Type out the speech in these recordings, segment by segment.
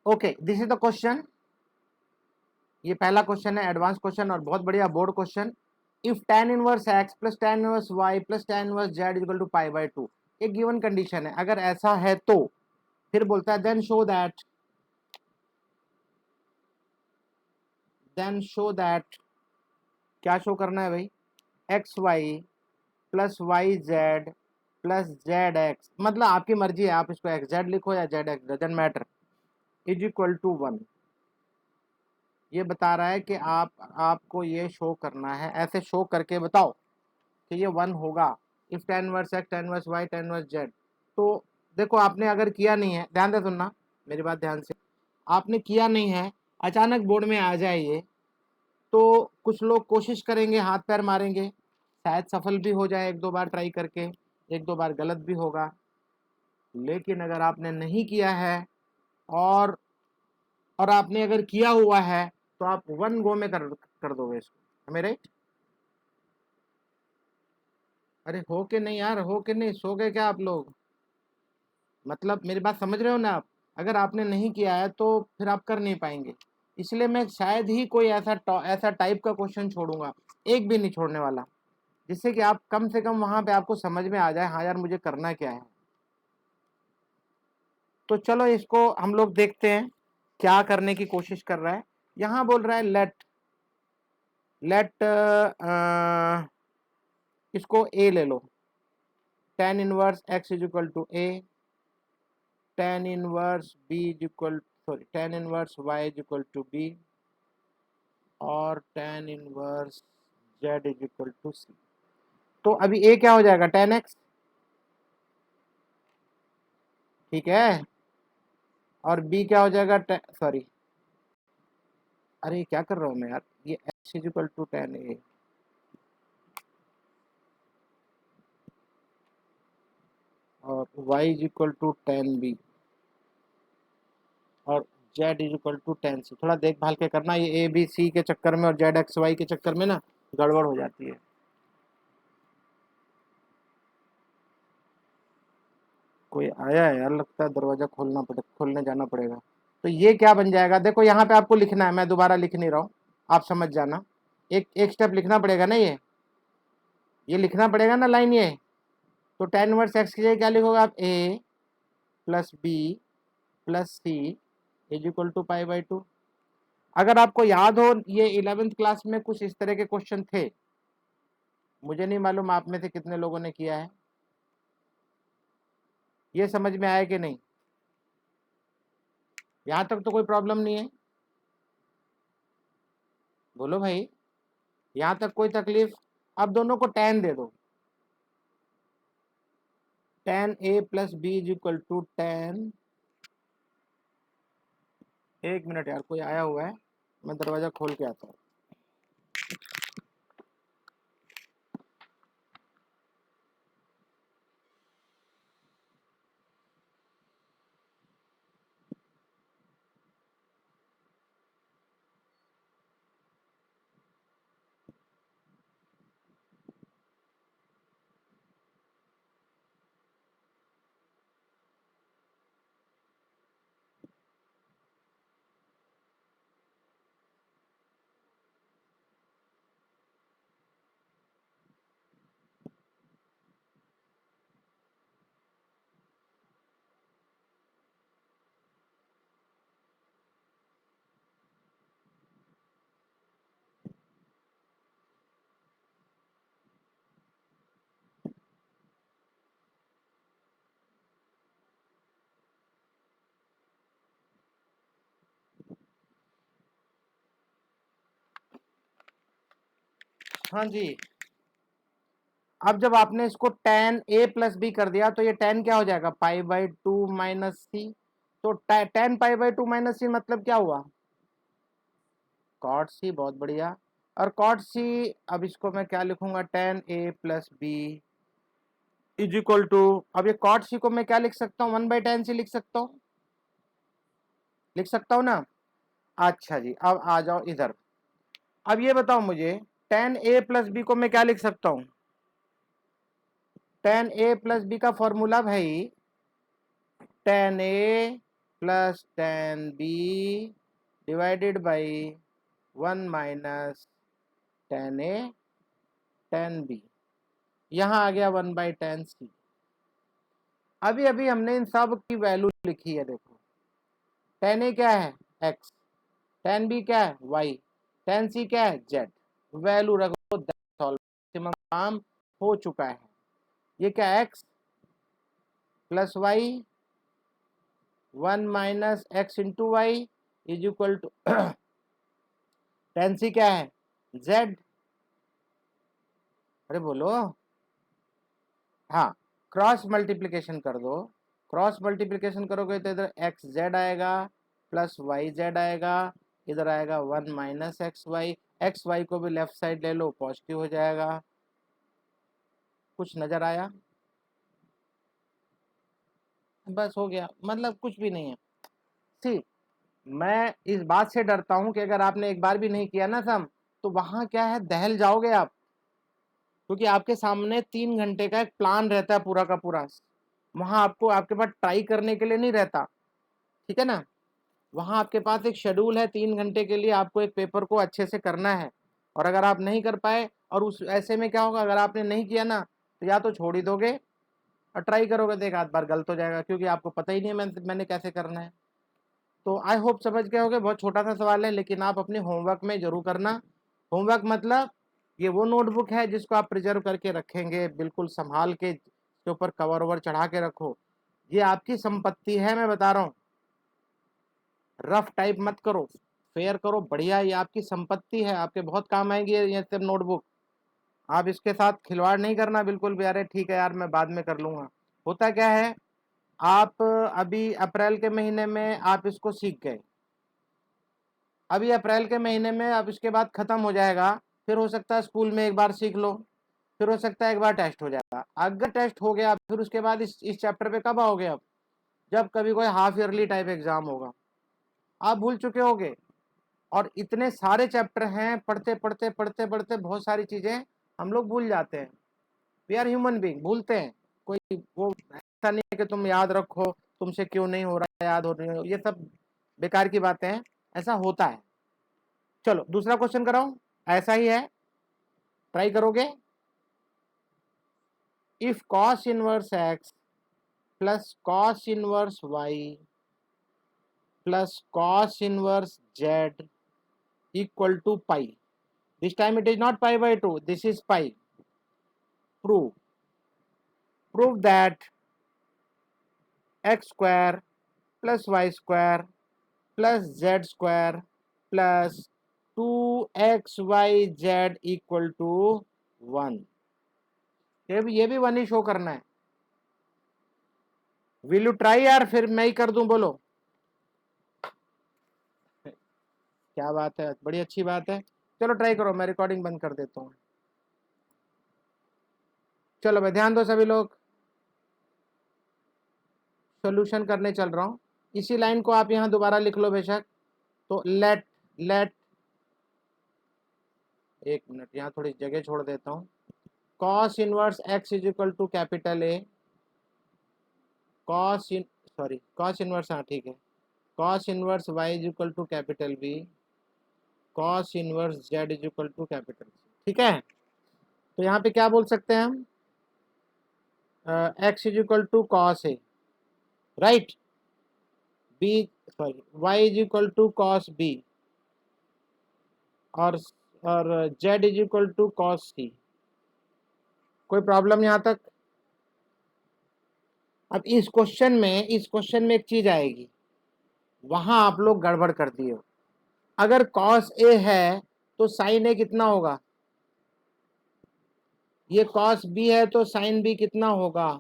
Okay, this is the question. ये पहला question है, एडवांस क्वेश्चन और बहुत बढ़िया board question. If tan inverse x plus tan inverse y plus tan inverse z equal to pi by 2, एक given condition है, अगर ऐसा है तो फिर बोलता है देन शो दैट क्या शो करना है भाई, x y plus y z plus z x, मतलब आपकी मर्जी है, आप इसको एक्स जेड लिखो या z x, doesn't matter, is equal to 1। ये बता रहा है कि आपको ये शो करना है, ऐसे शो करके बताओ कि ये 1 होगा if tan inverse x tan inverse y tan inverse z. तो देखो, आपने अगर किया नहीं है, ध्यान से सुनना मेरी बात ध्यान से, आपने किया नहीं है, अचानक बोर्ड में आ जाए ये, तो कुछ लोग कोशिश करेंगे, हाथ पैर मारेंगे, शायद सफल भी हो जाए, एक दो बार ट्राई करके, एक दो बार गलत भी होगा। लेकिन अगर आपने नहीं किया है और आपने अगर किया हुआ है तो आप 1 गो में कर दोगे इसको, हमें राइट। अरे हो के नहीं यार, हो के नहीं, सो गए क्या आप लोग? मतलब मेरी बात समझ रहे हो ना आप? अगर आपने नहीं किया है तो फिर आप कर नहीं पाएंगे, इसलिए मैं शायद ही कोई ऐसा टाइप का क्वेश्चन छोड़ूंगा, एक भी नहीं छोड़ने वाला, जिससे कि आप कम से कम वहां पे आपको समझ में आ जाए, हाँ यार मुझे करना क्या है। तो चलो इसको हम लोग देखते हैं क्या करने की कोशिश कर रहा है। यहां बोल रहा है लेट इसको ए ले लो, tan inverse x is equal to a, tan inverse b is equal, sorry tan inverse y is equal to b, और tan inverse z is equal to c। तो अभी a क्या हो जाएगा, tan x, ठीक है, और b क्या हो जाएगा, सॉरी, अरे क्या कर रहा हूँ मैं यार, ये x is equal to tan a, और y is equal to tan b, और z is equal to tan c। थोड़ा देखभाल के करना, ये a b c के चक्कर में और z x y के चक्कर में ना गड़बड़ हो जाती है। कोई आया है यार, लगता है दरवाजा खोलने जाना पड़ेगा। तो ये क्या बन जाएगा, देखो यहाँ पे आपको लिखना है, मैं दोबारा लिख नहीं रहा हूँ, आप समझ जाना, एक एक स्टेप लिखना पड़ेगा ना, ये लिखना पड़ेगा ना लाइन ये। तो tan इनवर्स एक्स की जगह क्या लिखोगे आप, a plus B plus C is equal to pi by 2। अगर आपको याद हो, ये 11th क्लास में कुछ इस तरह के क्वेश्चन थे, मुझे नहीं मालूम आप में से कितने लोगों ने किया है, ये समझ में आया कि नहीं, यहां तक तो कोई प्रॉब्लम नहीं है, बोलो भाई, यहां तक कोई तकलीफ? अब दोनों को tan दे दो, tan a plus B is equal to tan, एक मिनट यार, कोई आया हुआ है, मैं दरवाजा खोल के आता हूँ। हाँ जी, अब जब आपने इसको tan a प्लस बी कर दिया, तो ये tan क्या हो जाएगा, पाई बाई 2 माइनस सी। तो tan पाई बाई 2 माइनस सी मतलब क्या हुआ, cot c, बहुत बढ़िया। और cot c, अब इसको मैं क्या लिखूंगा, tan a plus B is equal to, अब ये cot c को मैं क्या लिख सकता हूँ, 1/tan c लिख सकता हूँ, लिख सकता हूँ ना। अच्छा जी, अब आ जाओ इधर, अब ये बताओ मुझे, tan a प्लस बी को मैं क्या लिख सकता हूँ, tan a प्लस बी का फॉर्मूला भाई tan a plus 10b divided by 1 minus 10a 10b, यहाँ आ गया 1/10c। अभी अभी हमने इन सब की वैल्यू लिखी है। देखो 10a क्या है x, 10b क्या है y, 10c क्या है z। वैल्यू रखो, मैक्सिमम काम हो चुका है। ये क्या x plus y 1 minus x into y is equal to 10c क्या है z। अरे बोलो, हाँ क्रॉस मल्टीप्लिकेशन कर दो। क्रॉस मल्टीप्लिकेशन करोगे तो इधर एक्स जेड आएगा प्लस वाई जेड आएगा, इधर आएगा 1 माइनस एक्स वाई को भी लेफ्ट साइड ले लो, पॉजिटिव हो जाएगा। कुछ नजर आया? बस हो गया, मतलब कुछ भी नहीं है। ठीक, मैं इस बात से डरता हूं कि अगर आपने एक बार भी नहीं किया ना सम, तो वहां क्या है, दहल जाओगे आप, क्योंकि आपके सामने 3 घंटे का एक प्लान रहता है पूरा का पूरा। वहां आपको, आपके पास ट्राई करने के लिए नहीं रहता, ठीक है ना। वहां आपके पास एक शेड्यूल है, 3 घंटे के लिए आपको एक पेपर को अच्छे से करना है। और अगर आप नहीं कर पाए, और उस ऐसे में क्या होगा, अगर आपने नहीं किया ना, तो या तो छोड़ ही दोगे और ट्राई करोगे तो एक आध बार गलत हो जाएगा, क्योंकि आपको पता ही नहीं है मैंने कैसे करना है। तो आई होप समझ गए होगे, बहुत छोटा सा सवाल है, लेकिन आप अपने होमवर्क में जरूर करना। होमवर्क मतलब ये वो नोटबुक है जिसको आप प्रिजर्व करके रखेंगे, बिल्कुल संभाल के, इसके ऊपर कवर ओवर चढ़ा के रखो। ये आपकी संपत्ति है, मैं बता रहा हूँ। रफ टाइप मत करो, फेयर करो, बढ़िया। ये आपकी संपत्ति है, आपके बहुत काम आएगी ये सब नोटबुक। आप इसके साथ खिलवाड़ नहीं करना बिल्कुल भी, अरे ठीक है यार मैं बाद में कर लूंगा। होता क्या है, आप अभी अप्रैल के महीने में आप इसको सीख गए, अभी अप्रैल के महीने में, अब इसके बाद खत्म हो जाएगा। फिर हो सकता है स्कूल में एक बार सीख लो, फिर हो सकता है एक बार टेस्ट हो जाएगा। अगर टेस्ट हो गया फिर उसके बाद इस चैप्टर पे कब आओगे अब, जब कभी कोई हाफ ईयरली टाइप एग्जाम होगा, आप भूल चुके होगे। और इतने सारे चैप्टर हैं, पढ़ते पढ़ते पढ़ते पढ़ते बहुत सारी चीजें हम लोग भूल जाते हैं। वी आर ह्यूमन बीइंग, भूलते हैं। कोई वो ऐसा नहीं है कि तुम याद रखो, तुमसे क्यों नहीं हो रहा है, याद हो रही हो, ये सब बेकार की बातें हैं, ऐसा होता है। चलो दूसरा क्वेश्चन कराऊं, ऐसा ही है, ट्राई करोगे। If cos inverse x plus cos inverse y plus cos inverse z equal to pi, this time it is not pi by 2, this is pi. Prove that x square plus y square plus z square plus 2xyz equal to 1। ये भी 1 ही show करना है। Will you try यार, फिर मैं ही कर दूं, बोलो। क्या बात है, बड़ी अच्छी बात है। चलो ट्राई करो, मैं रिकॉर्डिंग बंद कर देता हूँ। चलो भाई ध्यान दो सभी लोग, सॉल्यूशन करने चल रहा हूँ। इसी लाइन को आप यहाँ दोबारा लिख लो बेशक। तो लेट लेट एक मिनट, यहाँ थोड़ी जगह छोड़ देता हूँ। Cos inverse x is equal to capital A, cos inverse, हाँ ठीक है, cos inverse y is equal to capital B, cos inverse z is equal to capital C. ठीक है, तो यहाँ पे क्या बोल सकते हैं हम, x is equal to cos A, right, B y is equal to cos B, और z is equal to cos C. कोई प्रॉब्लम यहाँ तक? अब इस क्वेश्चन में एक चीज आएगी, वहां आप लोग गड़बड़ कर दिए हो। अगर कॉस ए है तो साइन ए कितना होगा, ये कॉस बी है तो साइन बी कितना होगा,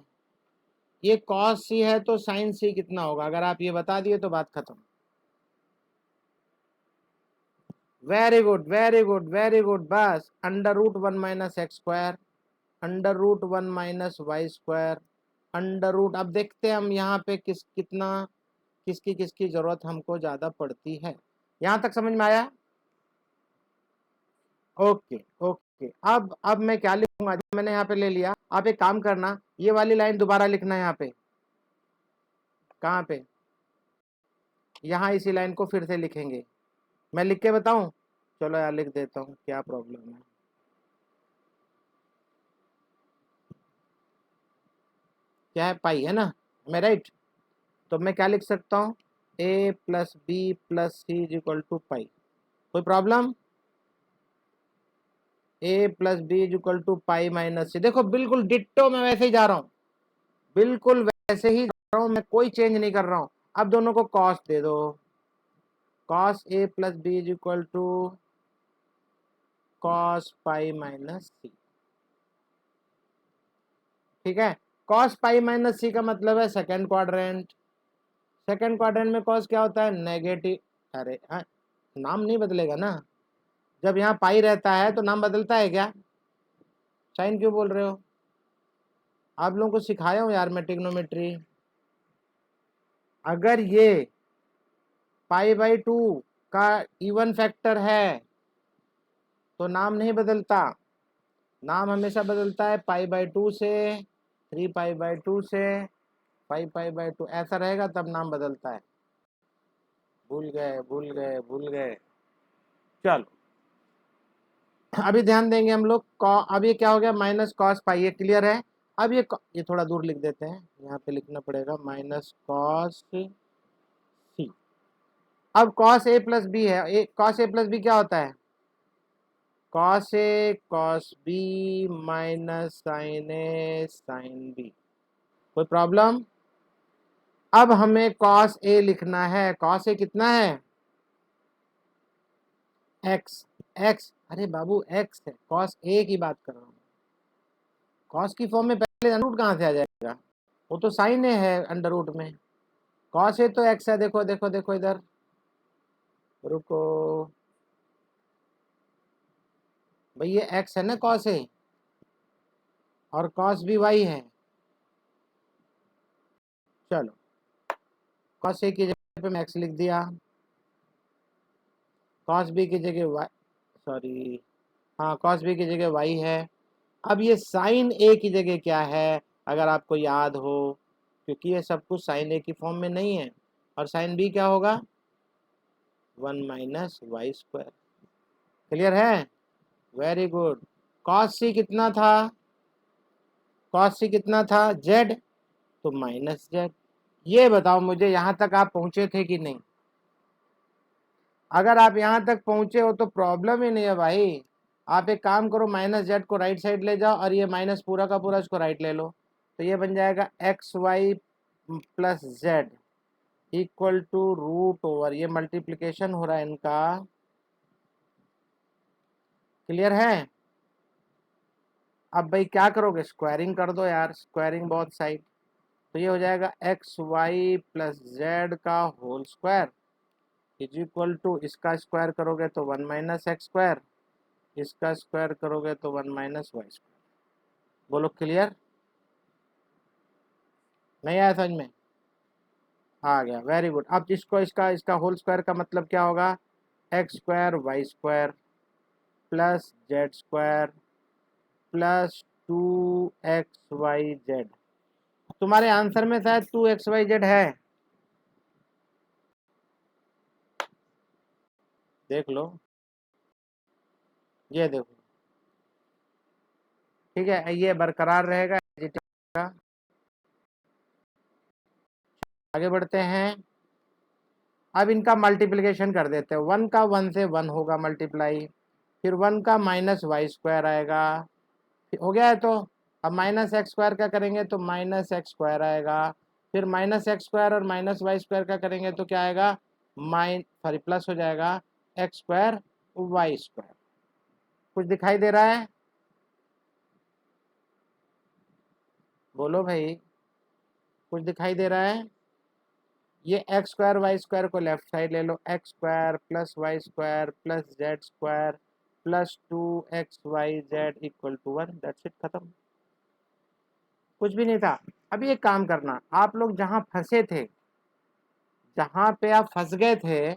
ये कॉस सी है तो साइन सी कितना होगा। अगर आप ये बता दिए तो बात खत्म। Very good very good very good. बस under root 1 minus x square, under root 1 minus y square, under root. अब देखते हैं हम यहाँ पे किसकी किसकी जरूरत हमको ज्यादा पड़ती है। यहाँ तक समझ में आया? Okay okay. अब मैं क्या लिखूंगा, जो मैंने यहाँ पे ले लिया, आप एक काम करना, ये वाली लाइन दोबारा लिखना है यहाँ पे। कहाँ पे? यहाँ इसी लाइन को फिर से लिखेंगे। मैं लिख के बताऊं? चलो यार लिख देता हूँ, क्या प्रॉब्लम है। क्या है? पाई है ना, मैं राइट? तो मैं क्या लिख सकता हूँ? a plus B plus C is equal to pi. कोई problem? a plus B is equal to pi minus C. देखो बिल्कुल डिट्टो मैं वैसे ही जा रहा हूँ, बिल्कुल वैसे ही जा रहा हूँ, मैं कोई चेंज नहीं कर रहा हूँ। अब दोनों को कॉस दे दो, cos a plus B is equal to cos pi minus C. ठीक है, कॉस पाई माइनस सी का मतलब है सेकेंड क्वाड्रेंट। सेकेंड क्वाड्रेंट में कॉस क्या होता है? नेगेटिव। अरे हाँ, नाम नहीं बदलेगा ना, जब यहाँ पाई रहता है तो नाम बदलता है क्या? साइन क्यों बोल रहे हो? आप लोगों को सिखाया हूँ यार मैं ट्रिग्नोमेट्री। अगर ये पाई बाई 2 का इवन फैक्टर है तो नाम नहीं बदलता, नाम हमेशा बदलता है पाई बाई 2 से, 3 पाई बाई 2 से 5 पाई बाई 2, ऐसा रहेगा तब नाम बदलता है। भूल गए भूल गए भूल गए। चलो अभी ध्यान देंगे हम लोग। अब ये क्या हो गया? माइनस कॉस पाई, ये क्लियर है। अब ये थोड़ा दूर लिख देते हैं, यहाँ पे लिखना पड़ेगा माइनस कॉस सी। अब कॉस ए प्लस बी है, कॉस ए प्लस बी क्या होता है? Cos A cos B minus sign A sine B. कोई प्रॉब्लम? अब हमें कॉस ए लिखना है। कॉस ए कितना है? एक्स। एक्स, अरे बाबू एक्स है, कॉस ए की बात कर रहा हूँ। कॉस की फॉर्म में पहले अंडर रूट कहाँ से आ जाएगा? वो तो साइन ए है अंडर रूट में। कॉस ए तो एक्स है, देखो देखो देखो इधर, रुको भाई, ये एक्स है ना कॉस ए, और कॉस भी वाई है। चलो कॉस ए की जगह पे मैं एक्स लिख दिया, कॉस बी की जगह वाई, सॉरी हाँ कॉस बी की जगह वाई है। अब ये साइन ए की जगह क्या है, अगर आपको याद हो, क्योंकि ये सब कुछ साइन ए की फॉर्म में नहीं है, और साइन बी क्या होगा? 1 माइनस वाई स्क्वायर। क्लियर है? Very good. कॉस सी कितना था? कॉस सी कितना था? जेड, तो माइनस जेड। ये बताओ मुझे, यहाँ तक आप पहुंचे थे कि नहीं? अगर आप यहाँ तक पहुंचे हो तो प्रॉब्लम ही नहीं है भाई। आप एक काम करो, माइनस जेड को राइट साइड ले जाओ, और ये माइनस पूरा का पूरा इसको राइट ले लो, तो ये बन जाएगा x y plus z equal to root over, ये मल्टीप्लीकेशन हो रहा है इनका। क्लियर है? अब भाई क्या करोगे? स्क्वायरिंग कर दो यार, स्क्वायरिंग बोथ साइड, तो ये हो जाएगा एक्स वाई प्लस जेड का whole square is equal to, इसका स्क्वायर करोगे तो 1 माइनस एक्स स्क्वायर, इसका स्क्वायर करोगे तो 1 माइनस वाई स्क्वायर। बोलो क्लियर? नहीं आया समझ में? आ गया, वेरी गुड। अब इसको इसका इसका होल स्क्वायर का मतलब क्या होगा? X square y square plus z square plus 2xyz। तुम्हारे आंसर में शायद 2xyz है, देख लो, ये देखो। ठीक है, ये बरकरार रहेगा। आगे बढ़ते हैं। अब इनका मल्टीप्लिकेशन कर देते हैं। 1 का 1 से 1 होगा मल्टीप्लाई, फिर 1 का माइनस वाई स्क्वायर आएगा, हो गया है। तो अब माइनस एक्स स्क्वायर का करेंगे तो माइनस एक्स स्क्वायर आएगा, फिर माइनस एक्स स्क्वायर और माइनस वाई स्क्वायर का करेंगे तो क्या आएगा? सॉरी प्लस हो जाएगा एक्स स्क्वायर वाई स्क्वायर। कुछ दिखाई दे रहा है? बोलो भाई, कुछ दिखाई दे रहा है? ये एक्स स्क्वायर वाई स्क्वायर को लेफ्ट साइड ले लो, x square plus y square plus z square plus 2xyz equal to 1। That's it, खत्म। कुछ भी नहीं था। अभी एक काम करना, आप लोग जहाँ फंसे थे, जहाँ पे आप फंस गए थे,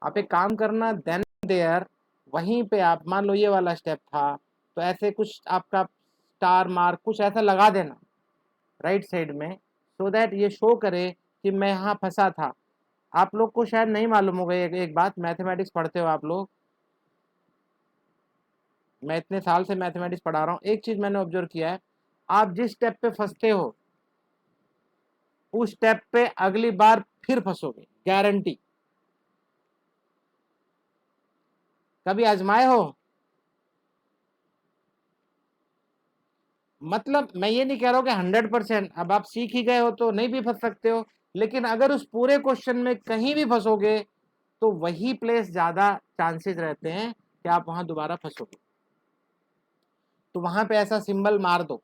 आप एक काम करना, देन देयर वहीं पे आप, मान लो ये वाला स्टेप था, तो ऐसे कुछ आपका स्टार मार्क कुछ ऐसा लगा देना राइट साइड में, सो दैट ये शो करे कि मैं यहाँ फंसा था। आप लोग को शायद नहीं मालूम होगा एक बात, मैथमेटिक्स पढ़ते हो आप लोग, मैं इतने साल से मैथमेटिक्स पढ़ा रहा हूँ, एक चीज मैंने ऑब्जर्व किया है, आप जिस स्टेप पे फंसते हो उस स्टेप पे अगली बार फिर फंसोगे, गारंटी। कभी आजमाए हो? मतलब मैं ये नहीं कह रहा हूँ कि 100%, अब आप सीख ही गए हो तो नहीं भी फंस सकते हो, लेकिन अगर उस पूरे क्वेश्चन में कहीं भी फंसोगे तो वही प्लेस ज्यादा चांसेस रहते हैं कि आप वहां दोबारा फंसोगे। तो वहां पे ऐसा सिंबल मार दो,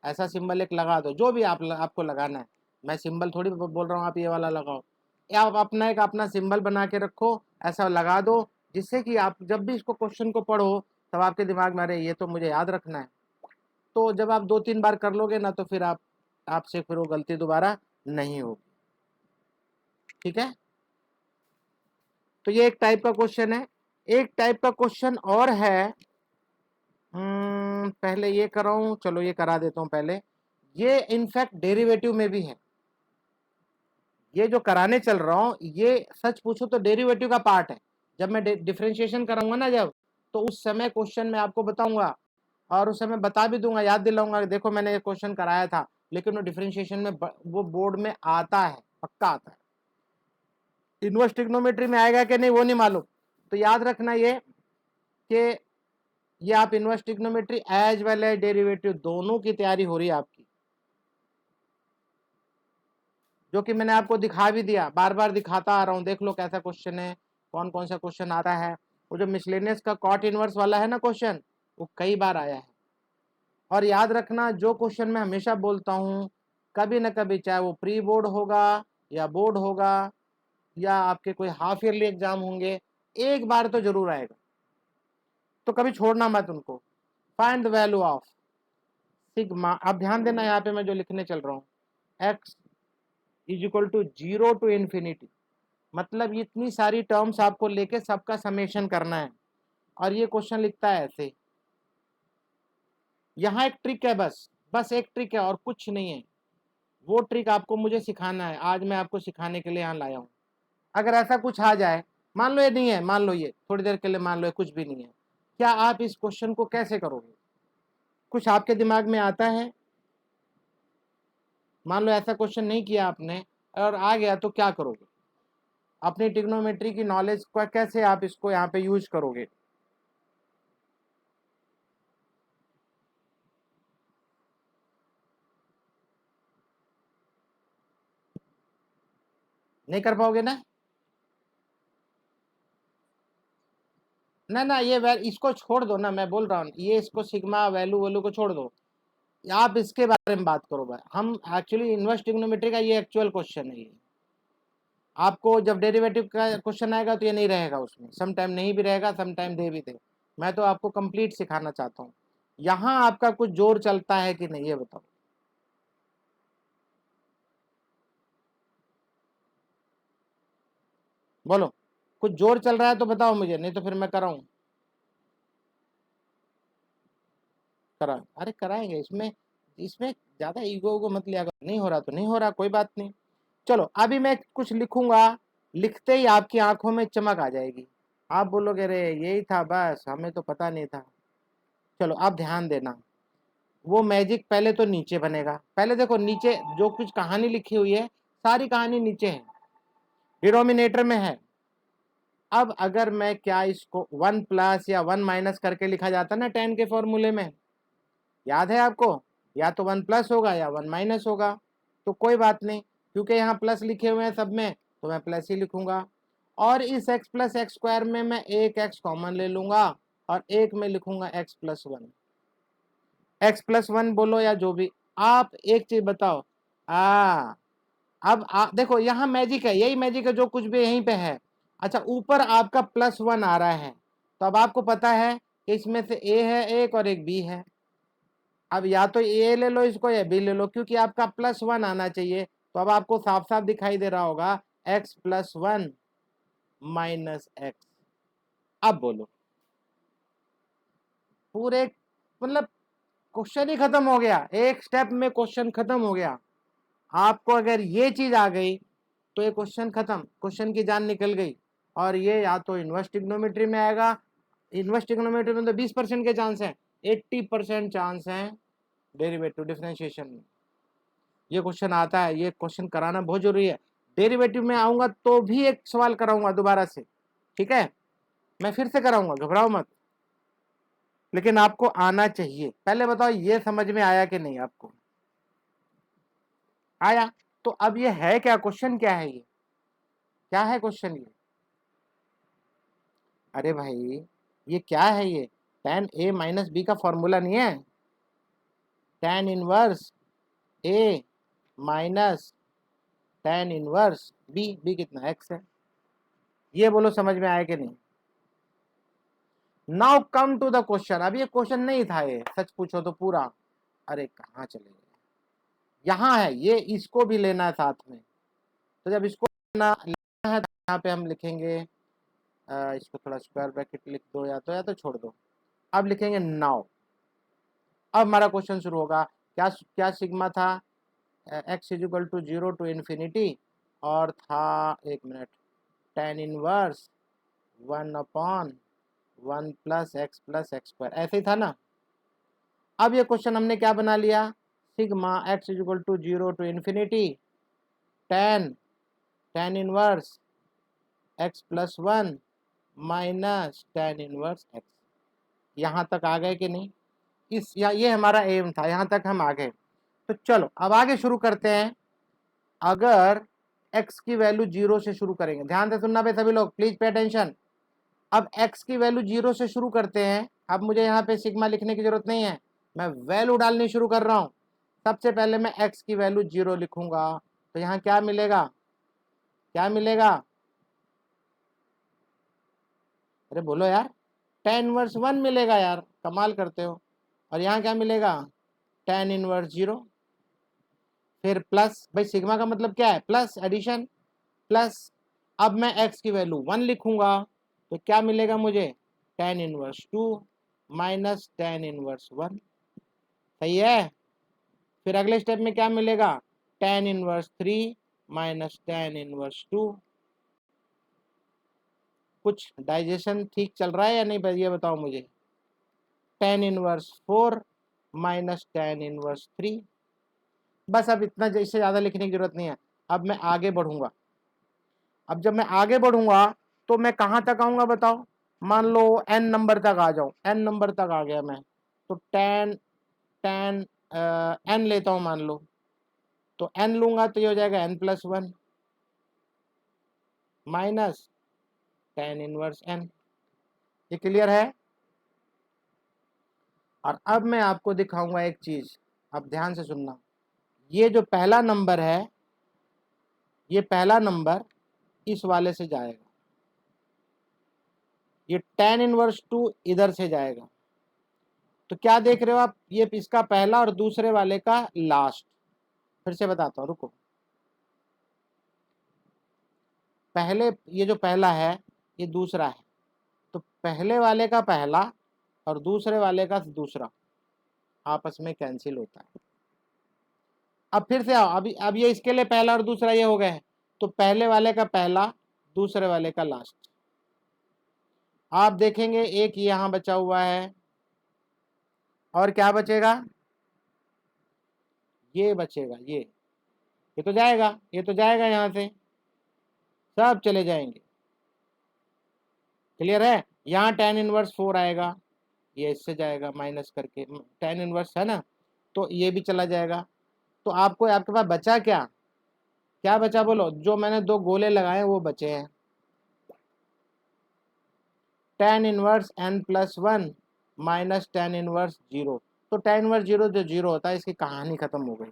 ऐसा सिंबल एक लगा दो, जो भी आपको लगाना है। मैं सिंबल थोड़ी बोल रहा हूँ आप ये वाला लगाओ, या आप अपना एक अपना सिंबल बना के रखो, ऐसा लगा दो, जिससे कि आप जब भी इसको क्वेश्चन को पढ़ो तब आपके दिमाग में अरे ये तो मुझे याद रखना है। तो जब आप 2-3 बार कर लोगे ना तो फिर आपसे फिर वो गलती दोबारा नहीं होगी। ठीक है, तो ये एक टाइप का क्वेश्चन है। एक टाइप का क्वेश्चन और है, पहले ये कराऊं, चलो ये करा देता हूं पहले। ये इनफैक्ट डेरिवेटिव में भी है, ये जो कराने चल रहा हूं ये सच पूछो तो डेरिवेटिव का पार्ट है। जब मैं डिफरेंशिएशन कराऊंगा ना जब, तो उस समय क्वेश्चन मैं आपको बताऊंगा और उस समय बता भी दूंगा, याद दिलाऊंगा कि देखो मैंने ये क्वेश्चन कराया था, लेकिन वो डिफरेंशिएशन में वो बोर्ड में आता है, पक्का आता है। इनवर्स ट्रिग्नोमेट्री में आएगा कि नहीं वो नहीं मालूम, तो याद रखना ये कि ये आप inverse trigonometry as well as derivative दोनों की तैयारी हो रही है आपकी, जो कि मैंने आपको दिखा भी दिया, बार बार दिखाता आ रहा हूं, देख लो कैसा क्वेश्चन है, कौन कौन सा क्वेश्चन आता है। वो जो मिसलेनियस का कॉट इनवर्स वाला है ना क्वेश्चन, वो कई बार आया है। और याद रखना जो क्वेश्चन मैं हमेशा बोलता हूँ, कभी ना कभी चाहे वो प्री बोर्ड होगा या बोर्ड होगा या आपके कोई हाफ ईयरली एग्जाम होंगे, एक बार तो जरूर आएगा, तो कभी छोड़ना मत उनको। Find the value of sigma, अब ध्यान देना यहाँ पे मैं जो लिखने चल रहा हूँ, x is equal to 0 to infinity, मतलब इतनी सारी टर्म्स आपको लेके सबका समेशन करना है। और ये क्वेश्चन लिखता है ऐसे, यहाँ एक ट्रिक है, बस बस एक ट्रिक है और कुछ नहीं है, वो ट्रिक आपको मुझे सिखाना है, आज मैं आपको सिखाने के लिए यहाँ लाया हूँ। अगर ऐसा कुछ आ जाए, मान लो ये नहीं है, मान लो ये थोड़ी देर के लिए मान लो ये कुछ भी नहीं है, क्या आप इस क्वेश्चन को कैसे करोगे? कुछ आपके दिमाग में आता है? मान लो ऐसा क्वेश्चन नहीं किया आपने और आ गया तो क्या करोगे? अपनी ट्रिग्नोमेट्री की नॉलेज को कैसे आप इसको यहाँ पे यूज करोगे? नहीं कर पाओगे ना? ना ना ये इसको छोड़ दो ना, मैं बोल रहा हूँ ये, इसको सिग्मा वैल्यू वैल्यू को छोड़ दो, आप इसके बारे में बात करो भाई। हम एक्चुअली इनवर्स ट्रिग्नोमेट्री का ये एक्चुअल क्वेश्चन है ये, आपको जब डेरिवेटिव का क्वेश्चन आएगा तो ये नहीं रहेगा उसमें, सम टाइम नहीं भी रहेगा, सम टाइम दे भी दे। मैं तो आपको कंप्लीट सिखाना चाहता हूँ। यहाँ आपका कुछ जोर चलता है कि नहीं ये बताओ? बोलो, कुछ जोर चल रहा है तो बताओ मुझे, नहीं तो फिर मैं कराऊं। करा, अरे कराएंगे इसमें, इसमें ज्यादा ईगो को मत लिया करो, नहीं हो रहा तो नहीं हो रहा, कोई बात नहीं। चलो अभी मैं कुछ लिखूंगा, लिखते ही आपकी आंखों में चमक आ जाएगी, आप बोलोगे अरे यही था, बस हमें तो पता नहीं था। चलो आप ध्यान देना, वो मैजिक पहले तो नीचे बनेगा, पहले देखो नीचे जो कुछ कहानी लिखी हुई है सारी कहानी नीचे है, डिनोमिनेटर में है। अब अगर मैं क्या इसको 1 प्लस या 1 माइनस करके लिखा जाता ना 10 के फॉर्मूले में, याद है आपको? या तो 1 प्लस होगा या 1 माइनस होगा, तो कोई बात नहीं, क्योंकि यहाँ प्लस लिखे हुए हैं सब में तो मैं प्लस ही लिखूंगा। और इस x प्लस एक्स स्क्वायर में मैं एक x कॉमन ले लूंगा और एक में लिखूंगा x+1, x+1 बोलो या जो भी। आप एक चीज बताओ, अब देखो यहाँ मैजिक है, यही मैजिक है जो कुछ भी यहीं पे है। अच्छा ऊपर आपका +1 आ रहा है, तो अब आपको पता है कि इसमें से a है एक और एक b है। अब या तो ए ले लो इसको या बी ले लो, क्योंकि आपका +1 आना चाहिए, तो अब आपको साफ साफ दिखाई दे रहा होगा x+1 - x। अब बोलो, पूरे मतलब क्वेश्चन ही खत्म हो गया, एक स्टेप में क्वेश्चन खत्म हो गया। आपको अगर ये चीज आ गई तो ये क्वेश्चन खत्म, क्वेश्चन की जान निकल गई। और ये या तो इनवर्स ट्रिग्नोमेट्री में आएगा, इनवर्स ट्रिग्नोमेट्री में तो 20% के चांस है, 80% चांस है डेरिवेटिव डिफरेंशिएशन में। ये क्वेश्चन आता है, ये क्वेश्चन कराना बहुत जरूरी है। डेरिवेटिव में आऊंगा तो भी एक सवाल कराऊंगा दोबारा से, ठीक है, मैं फिर से कराऊंगा, घबराओ मत, लेकिन आपको आना चाहिए। पहले बताओ ये समझ में आया कि नहीं आपको? आया? तो अब ये है क्या, क्वेश्चन क्या है, ये क्या है क्वेश्चन ये? अरे भाई ये क्या है ये? tan a माइनस बी का फॉर्मूला नहीं है? tan inverse a minus tan inverse b, b कितना x है। ये बोलो समझ में आया कि नहीं? Now come to the question. अब ये क्वेश्चन नहीं था ये, सच पूछो तो पूरा। अरे कहाँ चले गए, यहाँ है ये, इसको भी लेना है साथ में। तो जब इसको लेना है तो यहाँ पे हम लिखेंगे, इसको थोड़ा स्क्वायर ब्रैकेट लिख दो, या तो छोड़ दो। अब लिखेंगे नाउ। अब हमारा क्वेश्चन शुरू होगा। क्या क्या सिग्मा था? x is equal to 0 to infinity, और था, एक minute, tan inverse 1/1 plus x square, ऐसे ही था ना। अब ये क्वेश्चन हमने क्या बना लिया, sigma x is equal to 0 to infinity tan inverse x plus 1 minus tan inverse x। यहाँ तक आ गए कि नहीं? ये हमारा एम था, यहाँ तक हम आ गए। तो चलो अब आगे शुरू करते हैं। अगर x की वैल्यू 0 से शुरू करेंगे, ध्यान से सुनना भाई सभी लोग, प्लीज पे अटेंशन। अब x की वैल्यू 0 से शुरू करते हैं। अब मुझे यहाँ पे सिग्मा लिखने की जरूरत नहीं है, मैं वैल्यू डालनी शुरू कर रहा हूँ। सबसे पहले मैं x की वैल्यू 0 लिखूंगा, तो यहाँ क्या मिलेगा, क्या मिलेगा? अरे बोलो यार, tan इनवर्स 1 मिलेगा यार, कमाल करते हो। और यहाँ क्या मिलेगा, tan इनवर्स 0। फिर प्लस, भाई सिग्मा का मतलब क्या है, प्लस, एडिशन, प्लस। अब मैं x की वैल्यू 1 लिखूंगा, तो क्या मिलेगा मुझे, tan inverse 2 minus tan inverse 1। सही है। फिर अगले स्टेप में क्या मिलेगा, tan inverse 3 minus tan inverse 2। कुछ डाइजेशन ठीक चल रहा है या नहीं भाई, ये बताओ मुझे। tan inverse 4 minus tan inverse 3। बस अब इतना, इससे ज़्यादा लिखने की जरूरत नहीं है। अब मैं आगे बढ़ूंगा। अब जब मैं आगे बढ़ूंगा तो मैं कहाँ तक आऊंगा बताओ? मान लो n नंबर तक आ जाऊं, n नंबर तक आ गया मैं, तो tan tan n लेता हूं मान लो, तो n लूंगा तो ये हो जाएगा n plus 1 minus tan inverse n। ये क्लियर है? और अब मैं आपको दिखाऊंगा एक चीज, अब ध्यान से सुनना। ये जो पहला नंबर है, ये पहला नंबर इस वाले से जाएगा, ये tan इनवर्स 2 इधर से जाएगा। तो क्या देख रहे हो आप, ये इसका पहला और दूसरे वाले का लास्ट। फिर से बताता हूं, रुको। पहले, ये जो पहला है ये दूसरा है, तो पहले वाले का पहला और दूसरे वाले का दूसरा आपस में कैंसिल होता है। अब फिर से आओ, अभी अब ये इसके लिए पहला और दूसरा ये हो गए हैं, तो पहले वाले का पहला, दूसरे वाले का लास्ट। आप देखेंगे एक यहां बचा हुआ है, और क्या बचेगा, ये बचेगा, ये तो जाएगा, ये तो जाएगा, यहां से सब चले जाएंगे। क्लियर है? यहाँ tan इनवर्स 4 आएगा, ये इससे जाएगा माइनस करके, tan इनवर्स है ना, तो ये भी चला जाएगा। तो आपको, आपके पास बचा क्या, क्या बचा बोलो? जो मैंने दो गोले लगाए वो बचे हैं, tan inverse n plus 1 minus tan inverse 0। तो tan इनवर्स 0 जो 0 होता है, इसकी कहानी खत्म हो गई,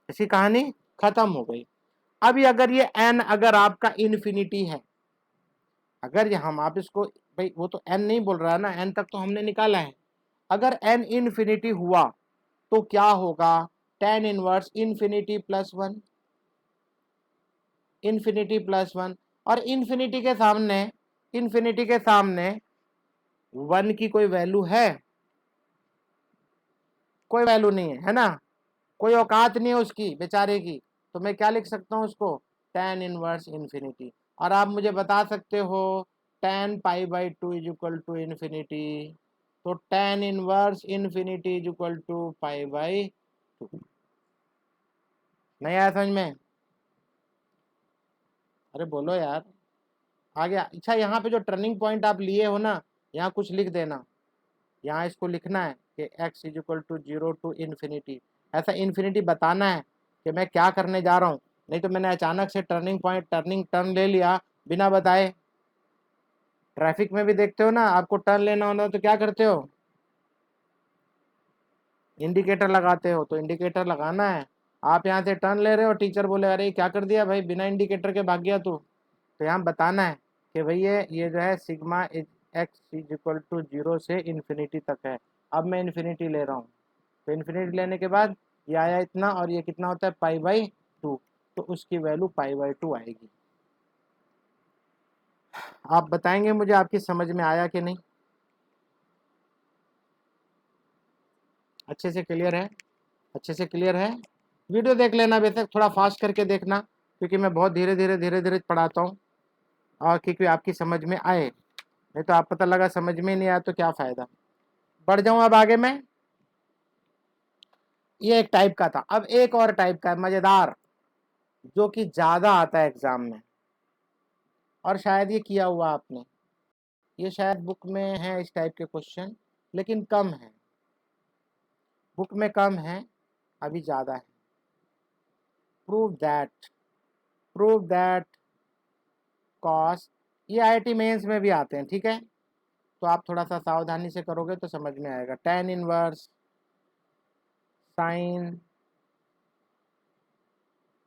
इसकी कहानी खत्म हो गई। अभी अगर ये n अगर आपका इन्फिनिटी है, अगर हम आप इसको, भाई वो तो n नहीं बोल रहा है ना, n तक तो हमने निकाला है। अगर n इन्फिनिटी हुआ तो क्या होगा, tan inverse infinity plus 1, infinity plus 1। और इन्फिनिटी के सामने, इन्फिनिटी के सामने 1 की कोई वैल्यू है? कोई वैल्यू नहीं है, है ना, कोई औकात नहीं है उसकी बेचारे की। तो मैं क्या लिख सकता हूं उसको, tan इनवर्स इन्फिनिटी। और आप मुझे बता सकते हो tan pi by two is equal to infinity, तो tan inverse infinity is equal to pi by two. नहीं आया समझ में? अरे बोलो यार, आ गया? अच्छा, यहाँ पे जो टर्निंग पॉइंट आप लिए हो ना, यहाँ कुछ लिख देना। यहाँ इसको लिखना है कि x is equal to 0 to infinity. ऐसा इन्फिनिटी बताना है कि मैं क्या करने जा रहा हूँ, नहीं तो मैंने अचानक से टर्निंग पॉइंट टर्न ले लिया बिना बताए। ट्रैफिक में भी देखते हो ना, आपको टर्न लेना होना तो क्या करते हो? इंडिकेटर लगाते हो। तो इंडिकेटर लगाना है। आप यहाँ से टर्न ले रहे हो, टीचर बोले अरे क्या कर दिया भाई, बिना इंडिकेटर के भाग गया तू। तो यहाँ बताना है कि भाई ये जो है sigma x is equal to 0 से इन्फिनिटी तक है। अब मैं इन्फिनिटी ले रहा हूँ, तो इन्फिनिटी लेने के बाद ये आया इतना, और ये कितना होता है पाई बाई टू, तो उसकी वैल्यू पाई बाई टू आएगी। आप बताएंगे मुझे आपकी समझ में आया कि नहीं? अच्छे से क्लियर है? अच्छे से क्लियर है? वीडियो देख लेना, बेशक थोड़ा फास्ट करके देखना, क्योंकि मैं बहुत धीरे धीरे पढ़ाता हूँ, और क्योंकि आपकी समझ में आए। नहीं तो आप पता लगा समझ में नहीं आया तो क्या फ़ायदा। बढ़ जाऊँ अब आगे मैं। ये एक टाइप का था, अब एक और टाइप का है मज़ेदार, जो कि ज़्यादा आता है एग्ज़ाम में, और शायद ये किया हुआ आपने। ये शायद बुक में है इस टाइप के क्वेश्चन, लेकिन कम है, बुक में कम है, अभी ज़्यादा है। Prove that, prove that cos, ये आईआईटी मेंस में भी आते हैं, ठीक है? तो आप थोड़ा सा सावधानी से करोगे तो समझ में आएगा। tan inverse sine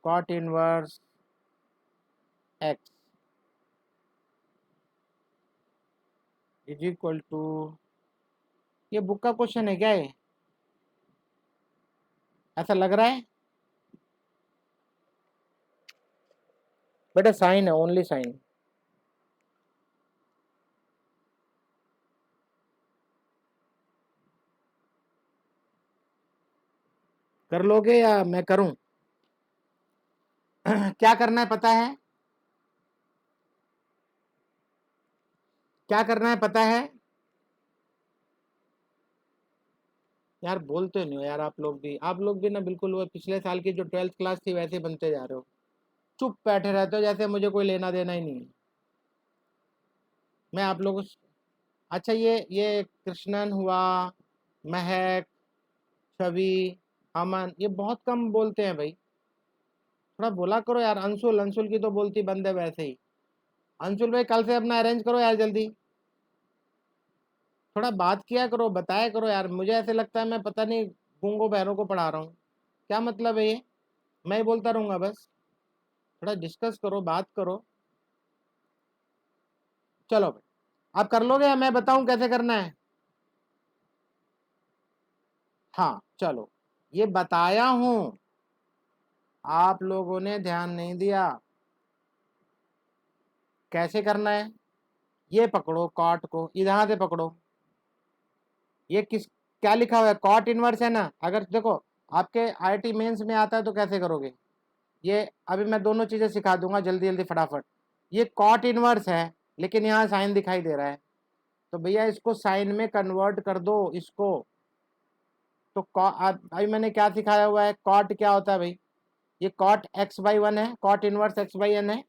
cot inverse x is equal to, ये बुक का क्वेश्चन है क्या ये? ऐसा लग रहा है बेटा, साइन है, ओनली साइन। कर लोगे या मैं करूं? क्या करना है पता है? क्या करना है पता है? यार बोलते नहीं हो यार, आप लोग भी ना बिल्कुल वो पिछले साल की जो 12th क्लास थी वैसे बनते जा रहे हो। चुप बैठे रहते हो जैसे मुझे कोई लेना देना ही नहीं है। मैं आप लोगों अच्छा, ये कृष्णन हुआ, महक, छवि, अमन, ये बहुत कम बोलते हैं भाई। थोड़ा बोला करो यार। अंशुल, अंशुल की तो बोलती बंद है वैसे ही। अंशुल भाई कल से अपना अरेंज करो यार जल्दी। थोड़ा बात किया करो, बताया करो यार। मुझे ऐसे लगता है मैं पता नहीं गूंगों बहरों को पढ़ा रहा हूँ। क्या मतलब है ये? मैं ही बोलता रहूँगा बस? थोड़ा डिस्कस करो, बात करो। चलो भाई, आप कर लोगे या मैं बताऊँ कैसे करना है? हाँ चलो, ये बताया हूँ, आप लोगों ने ध्यान नहीं दिया। कैसे करना है? ये पकड़ो कॉट को, इधर से पकड़ो। ये किस, क्या लिखा हुआ है? कॉट इनवर्स है ना। अगर देखो आपके आईआईटी मेंस में आता है तो कैसे करोगे ये? अभी मैं दोनों चीज़ें सिखा दूंगा जल्दी जल्दी फटाफट। ये कॉट इनवर्स है, लेकिन यहाँ साइन दिखाई दे रहा है, तो भैया इसको साइन में कन्वर्ट कर दो इसको। तो अभी मैंने क्या सिखाया हुआ है? कॉट क्या होता है भाई? ये कॉट एक्स बाई वन है, cot inverse x by n है।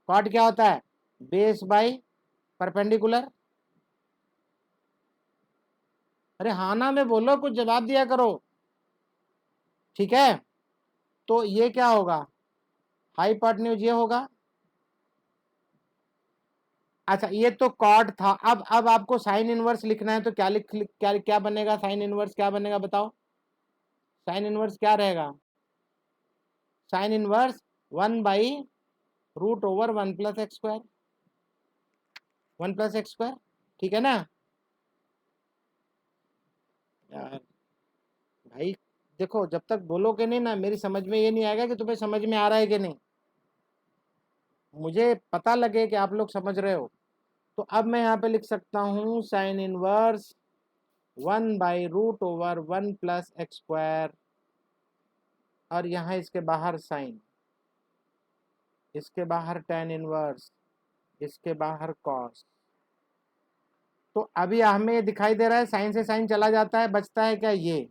कॉट क्या होता है? Base by perpendicular. अरे हाँ ना में बोलो, कुछ जवाब दिया करो, ठीक है? तो ये क्या होगा? हाइपोटेन्यूज ये होगा। अच्छा, ये तो कॉट था। अब आपको साइन इनवर्स लिखना है तो क्या क्या क्या बनेगा? साइन इनवर्स क्या बनेगा बताओ? साइन इनवर्स क्या रहेगा? साइन इनवर्स 1/√ओवर 1 + x², 1 + x², ठीक है ना यार? भाई देखो, जब तक बोलोगे नहीं ना मेरी समझ में ये नहीं आएगा कि तुम्हें समझ में आ रहा है कि नहीं। मुझे पता लगे कि आप लोग समझ रहे हो। तो अब मैं यहाँ पे लिख सकता हूँ साइन इनवर्स 1/√ओवर 1 + x², और यहाँ इसके बाहर साइन इसके बाहर tan इनवर्स, इसके बाहर cos। तो अभी हमें ये दिखाई दे रहा है साइन से साइन चला जाता है, बचता है क्या ये।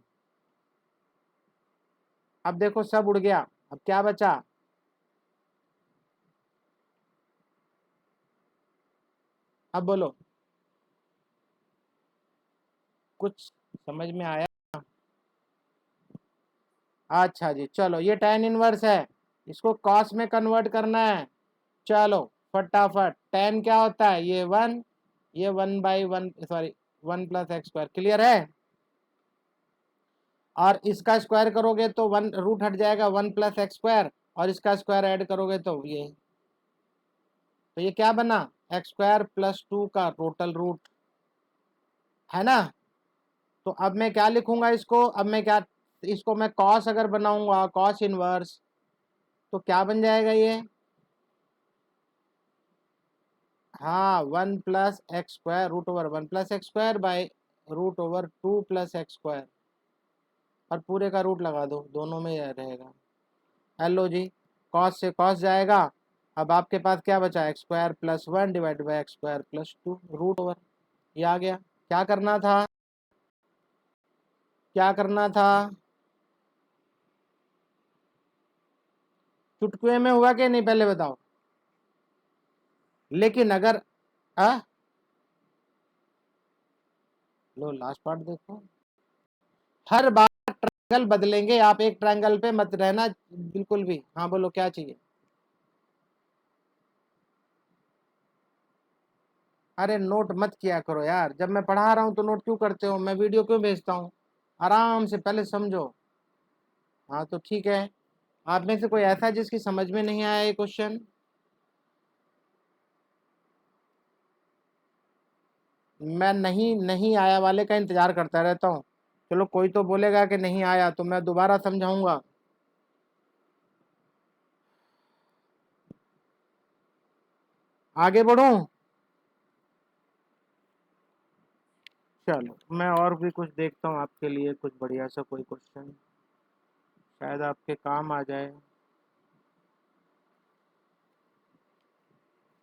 अब देखो सब उड़ गया, अब क्या बचा, अब बोलो कुछ समझ में आया। अच्छा जी चलो, ये tan इनवर्स है, इसको cos में कन्वर्ट करना है। चलो फटाफट, tan क्या होता है, ये 1, ये 1/1 सॉरी 1+x², क्लियर है। और इसका स्क्वायर करोगे तो 1 रूट हट जाएगा, 1+x², और इसका स्क्वायर ऐड करोगे तो ये, तो ये क्या बना, x² + 2 का टोटल रूट, है ना। तो अब मैं क्या लिखूंगा इसको, अब मैं क्या, इसको मैं cos अगर बनाऊंगा, cos इनवर्स, तो क्या बन जाएगा ये, हाँ 1+x² √1 +x²/√2+x², और पूरे का रूट लगा दो, दोनों में रहेगा। हेलो जी, cos से cos जाएगा, अब आपके पास क्या बचा, x² + 1 / x² + 2 √, ये आ गया। क्या करना था, क्या करना था, चुटकुए में हुआ कि नहीं पहले बताओ। लेकिन अगर लो लास्ट पार्ट देखो, हर बार ट्रायंगल बदलेंगे, आप एक ट्रायंगल पे मत रहना बिल्कुल भी। हाँ बोलो क्या चाहिए। अरे नोट मत किया करो यार, जब मैं पढ़ा रहा हूँ तो नोट क्यों करते हो, मैं वीडियो क्यों भेजता हूँ, आराम से पहले समझो। हाँ तो ठीक है, आप में से कोई ऐसा है जिसकी समझ में नहीं आया ये क्वेश्चन। मैं नहीं नहीं आया वाले का इंतजार करता रहता हूँ, चलो कोई तो बोलेगा कि नहीं आया तो मैं दोबारा समझाऊंगा। आगे बढ़ूं, चलो मैं और भी कुछ देखता हूँ आपके लिए, कुछ बढ़िया सा कोई क्वेश्चन शायद आपके काम आ जाए।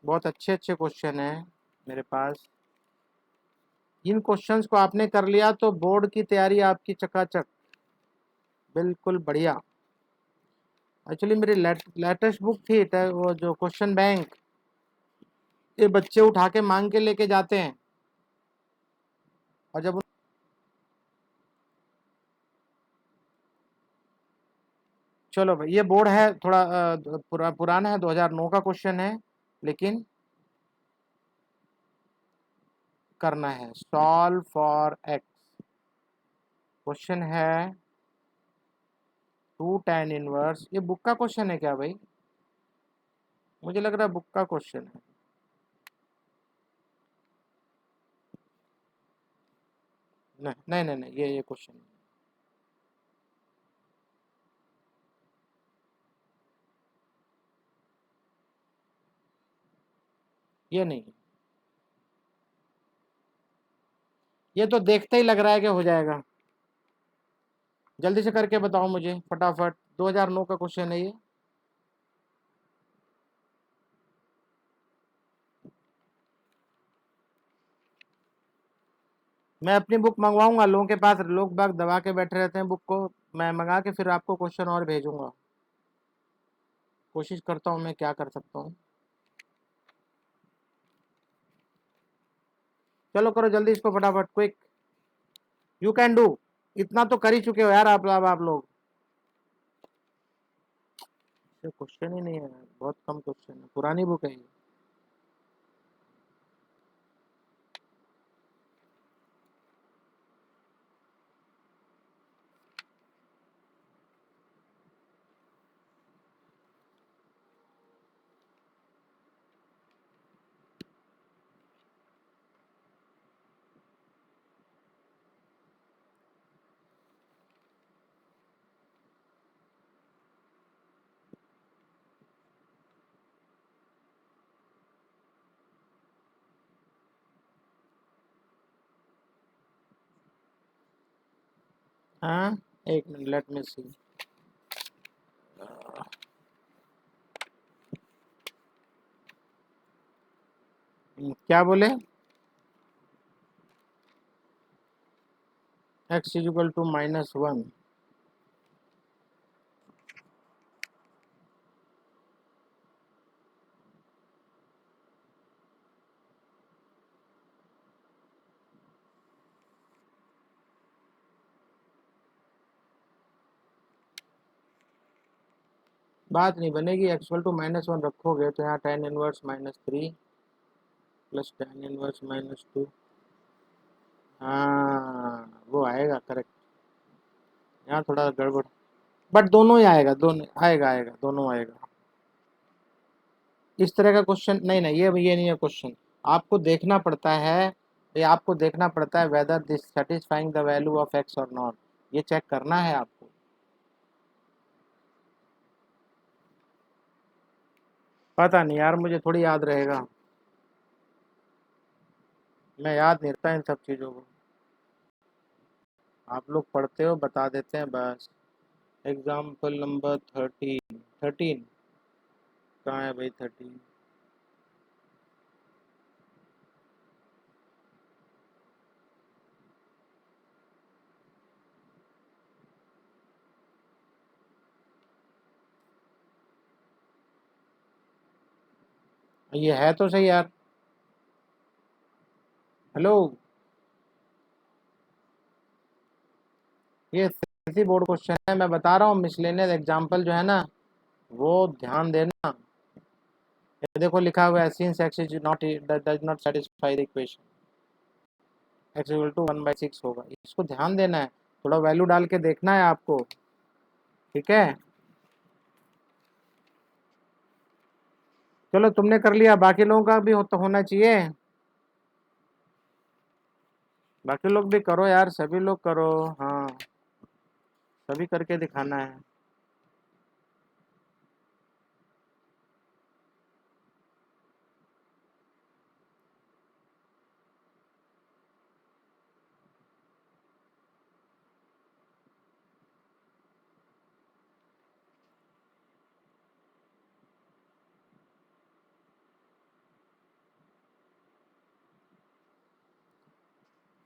बहुत अच्छे अच्छे क्वेश्चन हैं मेरे पास, इन क्वेश्चंस को आपने कर लिया तो बोर्ड की तैयारी आपकी चकाचक, बिल्कुल बढ़िया। एक्चुअली मेरी लेटेस्ट बुक थी वो जो क्वेश्चन बैंक, ये बच्चे उठा के मांग के लेके जाते हैं, और जब चलो भाई ये बोर्ड है थोड़ा पुराना है, 2009 का क्वेश्चन है, लेकिन करना है। सॉल्व फॉर एक्स, क्वेश्चन है 2 tan इनवर्स, ये बुक का क्वेश्चन है क्या भाई, मुझे लग रहा है बुक का क्वेश्चन है। नहीं नहीं नहीं नहीं, ये क्वेश्चन ये नहीं, ये तो देखते ही लग रहा है कि हो जाएगा। जल्दी से करके बताओ मुझे फटाफट, 2009 का क्वेश्चन है ये। मैं अपनी बुक मंगवाऊंगा, लोगों के पास लोग बाग दबा के बैठे रहते हैं बुक को, मैं मंगा के फिर आपको क्वेश्चन और भेजूंगा, कोशिश करता हूँ मैं क्या कर सकता हूँ। चलो करो जल्दी इसको फटाफट, क्विक, यू कैन डू, इतना तो कर ही चुके हो यार आप लोग। क्वेश्चन ही नहीं है, बहुत कम क्वेश्चन है, पुरानी बुक है ये। हाँ एक मिनट, लेट मी सी, क्या बोले? x equal to -1। बात नहीं बनेगी। x इक्वल टू -1 रखोगे तो यहाँ tan inverse -3 plus tan inverse -2। हाँ वो आएगा करेक्ट। यहाँ थोड़ा गड़बड़, बट दोनों ही आएगा, दोनों आएगा, आएगा दोनों आएगा। इस तरह का क्वेश्चन नहीं, नहीं ये नहीं है क्वेश्चन। आपको देखना पड़ता है, ये आपको देखना पड़ता है whether this satisfying the value of x और नॉट, ये चेक करना है आपको। पता नहीं यार, मुझे थोड़ी याद रहेगा, मैं याद नहीं रखता इन सब चीज़ों को। आप लोग पढ़ते हो, बता देते हैं बस। Example number 13। 13 कहाँ है भाई? 13 ये है तो सही यार। हेलो, ये सीएससी बोर्ड क्वेश्चन है, मैं बता रहा हूँ। मिसलेनियस एग्जाम्पल जो है ना, वो ध्यान देना। ये देखो लिखा हुआ है, since x is not does not satisfy the equation, x equal to 1/6 होगा। इसको ध्यान देना है, थोड़ा वैल्यू डाल के देखना है आपको, ठीक है? चलो तुमने कर लिया, बाकी लोगों का भी तो होना चाहिए। बाकी लोग भी करो यार, सभी लोग करो। हाँ, सभी करके दिखाना है।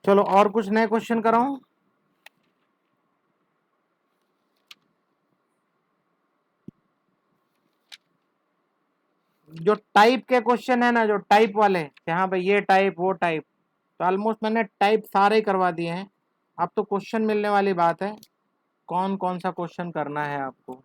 चलो और कुछ नए क्वेश्चन कराऊं? जो टाइप के क्वेश्चन है ना, जो टाइप वाले कि हाँ भाई ये टाइप वो टाइप, तो ऑलमोस्ट मैंने टाइप सारे ही करवा दिए हैं। अब तो क्वेश्चन मिलने वाली बात है, कौन कौन सा क्वेश्चन करना है आपको।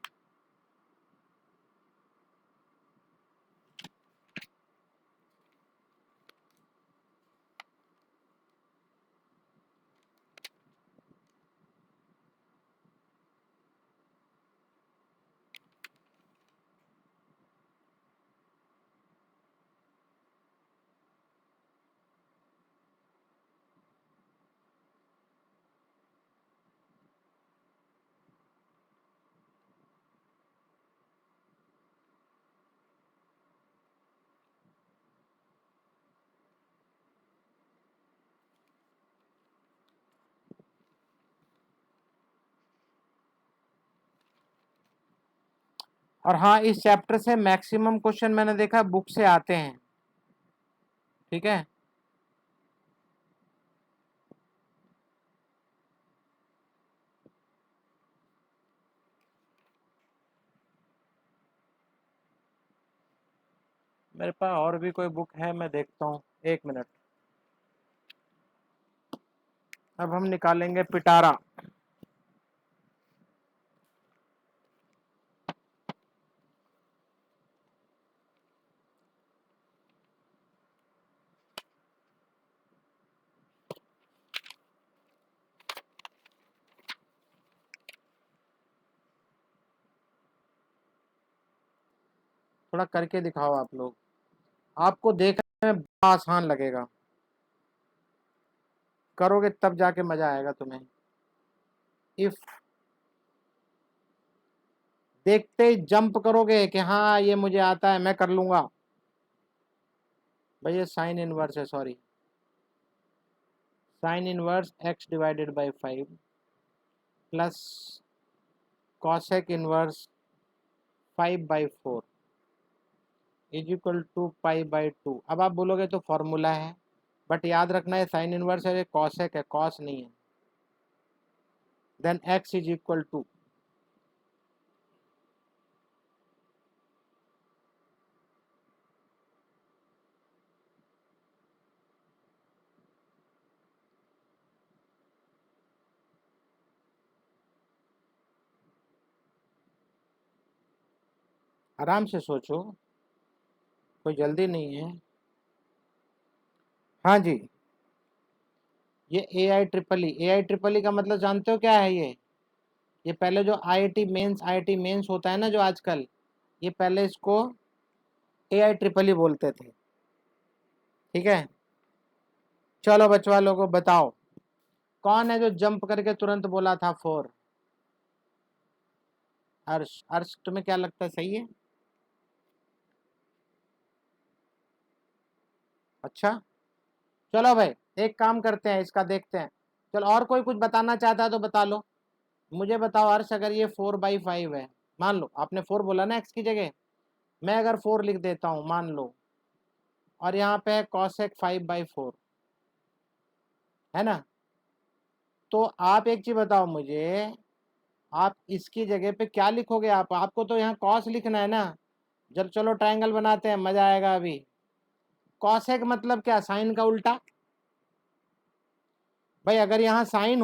और हाँ, इस चैप्टर से मैक्सिमम क्वेश्चन मैंने देखा बुक से आते हैं, ठीक है? मेरे पास और भी कोई बुक है, मैं देखता हूँ, एक मिनट। अब हम निकालेंगे पिटारा। थोड़ा करके दिखाओ आप लोग, आपको देखने में बड़ा आसान लगेगा, करोगे तब जाके मजा आएगा तुम्हें। इफ देखते ही जंप करोगे कि हाँ ये मुझे आता है, मैं कर लूंगा, भाई ये साइन इनवर्स है, sorry, sine inverse x divided by 5 plus cosec inverse 5/4। Is equal to pi by two. अब आप बोलोगे तो फॉर्मूला है, बट याद रखना है साइन इनवर्स है, कॉसेक है, कॉस नहीं है। Then x is equal to, आराम से सोचो, कोई जल्दी नहीं है। हाँ जी, ये ए आई ट्रिपल ई का मतलब जानते हो क्या है ये पहले जो आई आई टी मेंस होता है ना जो आजकल, ये पहले इसको ए आई ट्रिपल ई बोलते थे। ठीक है, चलो बच्चों लोगों बताओ, कौन है जो जंप करके तुरंत बोला था 4? अर्श। अर्श तुम्हें क्या लगता है, सही है? अच्छा, चलो भाई एक काम करते हैं, इसका देखते हैं। चलो और कोई कुछ बताना चाहता है तो बता लो। मुझे बताओ अर्श, अगर ये 4/5 है, मान लो आपने 4 बोला ना एक्स की जगह, मैं अगर 4 लिख देता हूँ मान लो, और यहाँ पे है कॉसेक 5/4, है ना? तो आप एक चीज बताओ मुझे, आप इसकी जगह पे क्या लिखोगे? आपको तो यहाँ कॉस लिखना है ना। जब चलो ट्रायंगल बनाते हैं, मजा आएगा अभी। कॉसेक मतलब क्या? साइन का उल्टा। भाई अगर यहाँ साइन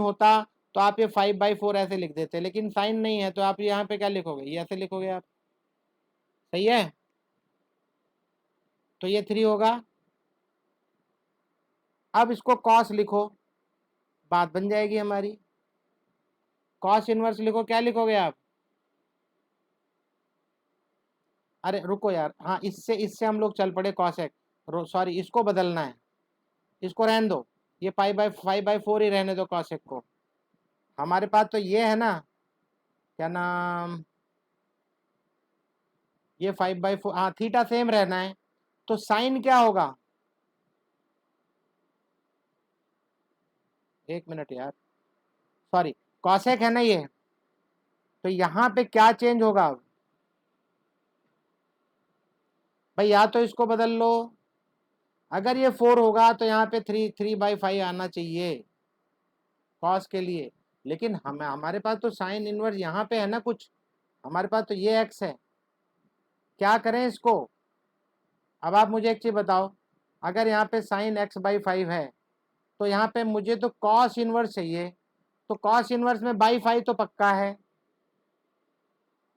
होता तो आप ये 5/4 ऐसे लिख देते, लेकिन साइन नहीं है तो आप यहाँ पे क्या लिखोगे? ये ऐसे लिखोगे आप। सही है, तो ये 3 होगा। अब इसको कॉस लिखो, बात बन जाएगी हमारी। कॉस इनवर्स लिखो, क्या लिखोगे आप? अरे रुको यार, हाँ इससे इससे हम लोग चल पड़े कॉसेक, सॉरी इसको बदलना है, इसको रहने दो, ये 5/4 ही रहने दो कॉसेक को। हमारे पास तो ये है ना, क्या नाम, ये 5/4, हाँ थीटा सेम रहना है, तो साइन क्या होगा? एक मिनट यार, सॉरी, कॉसेक है ना ये, तो यहाँ पे क्या चेंज होगा अब? भाई या तो इसको बदल लो, अगर ये 4 होगा तो यहाँ पे 3/5 आना चाहिए कॉस के लिए, लेकिन हमारे पास तो साइन इनवर्स यहाँ पे है ना कुछ, हमारे पास तो ये एक्स है, क्या करें इसको? अब आप मुझे एक चीज बताओ, अगर यहाँ पे साइन x/5 है, तो यहाँ पे मुझे तो कॉस इनवर्स चाहिए, तो कॉस इनवर्स में बाई 5 तो पक्का है,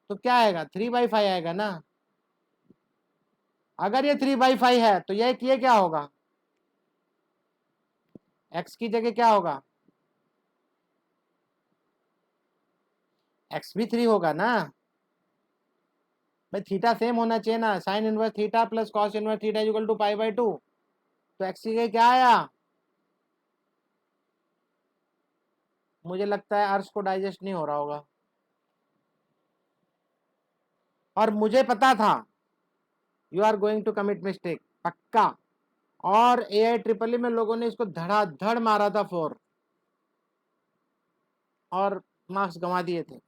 तो क्या आएगा? 3/5 आएगा ना। अगर ये 3/5 है तो ये क्या होगा? एक्स की जगह क्या होगा? एक्स भी 3 होगा ना। भाई थीटा सेम होना चाहिए ना, sine inverse theta plus cos inverse theta equal to पाई/2, तो एक्स की जगह क्या आया? मुझे लगता है अर्श को डाइजेस्ट नहीं हो रहा होगा, और मुझे पता था you are going to commit mistake, पक्का। और AI ट्रिपल ई में लोगों ने इसको धड़ाधड़ मारा था 4, और मार्क्स गंवा दिए थे।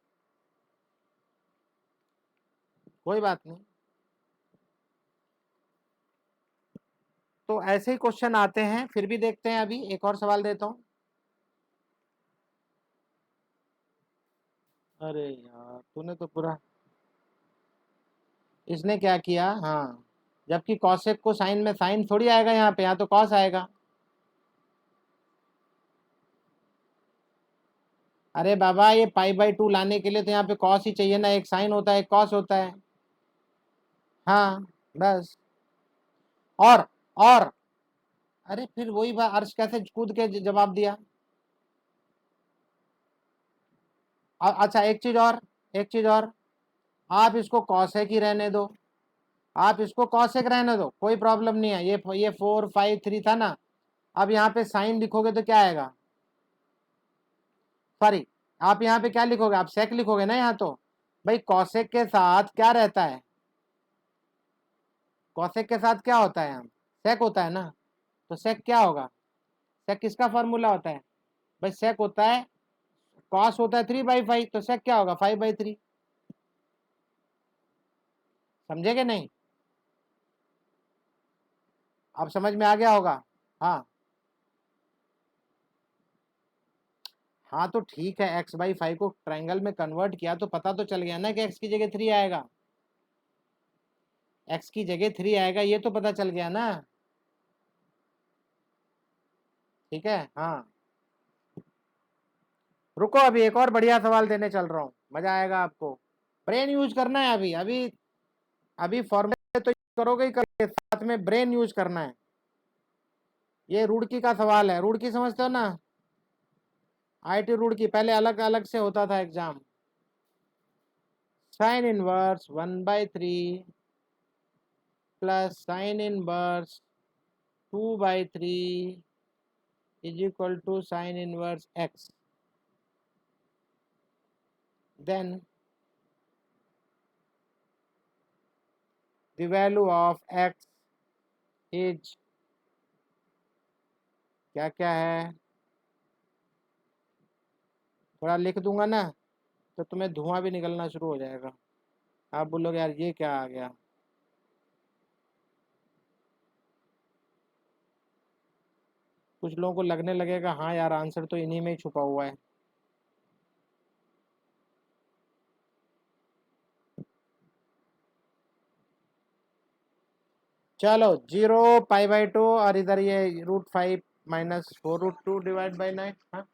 कोई बात नहीं, तो ऐसे ही क्वेश्चन आते हैं, फिर भी देखते हैं। अभी एक और सवाल देता हूँ। अरे यार तूने तो पूरा, इसने क्या किया, हाँ, जबकि कॉसेक को साइन में साइन थोड़ी आएगा यहाँ पे, यहाँ तो कॉस आएगा। अरे बाबा ये पाई/2 लाने के लिए तो यहाँ पे कॉस ही चाहिए ना, एक साइन होता है एक कॉस होता है। हाँ बस। और और अरे फिर वही बात, अर्श कैसे कूद के जवाब दिया? अच्छा एक चीज और, आप इसको कॉसेक ही रहने दो, आप इसको कॉसेक रहने दो, कोई प्रॉब्लम नहीं है। ये 4/5 3 था ना, अब यहाँ पे साइन लिखोगे तो क्या आएगा? सॉरी, आप यहाँ पे क्या लिखोगे? आप सेक लिखोगे ना यहाँ तो। भाई कॉसेक के साथ क्या रहता है? कॉसेक के साथ क्या होता है यहाँ? सेक होता है ना, तो सेक क्या होगा? सेक किसका फॉर्मूला होता है? भाई सेक होता है, कॉस होता है 3/5, तो सेक क्या होगा? 5/3। समझे कि नहीं? अब समझ में आ गया होगा। हाँ हाँ, तो ठीक है, एक्स बाई फाइव को ट्राइंगल में कन्वर्ट किया तो पता तो चल गया ना कि एक्स की जगह 3 आएगा। एक्स की जगह 3 आएगा, ये तो पता चल गया ना। ठीक है, हाँ। रुको, अभी एक और बढ़िया सवाल देने चल रहा हूँ, मजा आएगा आपको। ब्रेन यूज करना है अभी अभी। अभी फॉर्मूले तो करोगे ही करोगे, साथ में ब्रेन यूज करना है। ये रुड़की का सवाल है, रुड़की समझते हो ना? आईआईटी रुड़की पहले अलग अलग से होता था exam. Sine inverse 1/3 plus sine inverse 2/3 is equal to sine inverse x. Then the value of x is क्या क्या है, थोड़ा लिख दूंगा ना तो तुम्हें धुआं भी निकलना शुरू हो जाएगा। आप बोलोगे यार ये क्या आ गया। कुछ लोगों को लगने लगेगा हाँ यार आंसर तो इन्हीं में ही छुपा हुआ है। चलो 0 π/2 और इधर ये √5 - 4√2 डिवाइड बाई 9। हाँ